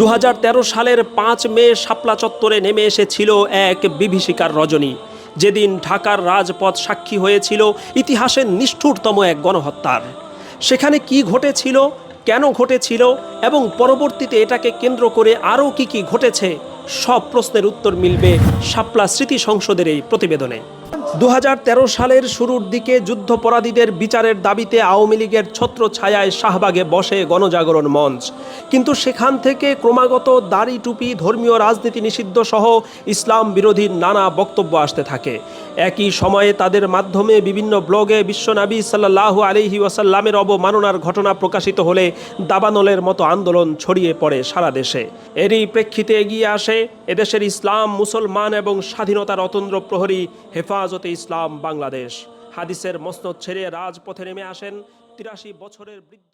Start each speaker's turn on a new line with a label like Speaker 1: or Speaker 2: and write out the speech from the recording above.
Speaker 1: 2013 সালের 5 মে শাপলা চত্বরে নেমে এসেছিল এক বিভীষিকার রজনী, যেদিন ঢাকার রাজপথ সাক্ষী হয়েছিল ইতিহাসের নিষ্ঠুরতম এক গণহত্যার। সেখানে কি ঘটেছিল, কেন ঘটেছিল এবং পরবর্তীতে এটাকে কেন্দ্র করে আরও কি ঘটেছে, সব প্রশ্নের উত্তর মিলবে শাপলা স্মৃতি সংসদের এই প্রতিবেদনে। 2013 সালের শুরুর দিকে যুদ্ধপরাধীদের বিচারের দাবিতে আওয়ামী লীগের ছত্রছায়ায় শাহবাগে বসে গণজাগরণ মঞ্চ, কিন্তু সেখান থেকে ক্রমাগত দাড়ি টুপি, ধর্মীয় রাজনীতি নিষিদ্ধ সহ ইসলাম বিরোধী নানা বক্তব্য আসতে থাকে। একই সময়ে তাদের মাধ্যমে বিভিন্ন ব্লগে বিশ্বনবী সাল্লাল্লাহু আলাইহি ওয়াসাল্লামের অবমাননার ঘটনা প্রকাশিত হলে দাবানলের মতো আন্দোলন ছড়িয়ে পড়ে সারা দেশে। এরই প্রেক্ষিতে এগিয়ে আসে এদেশের ইসলাম, মুসলমান এবং স্বাধীনতার অতন্দ্র প্রহরী হেফাজতে ইসলাম বাংলাদেশ। হাদিসের মসনদ ছেড়ে রাজপথে নেমে আসেন 83 বছরের বৃদ্ধ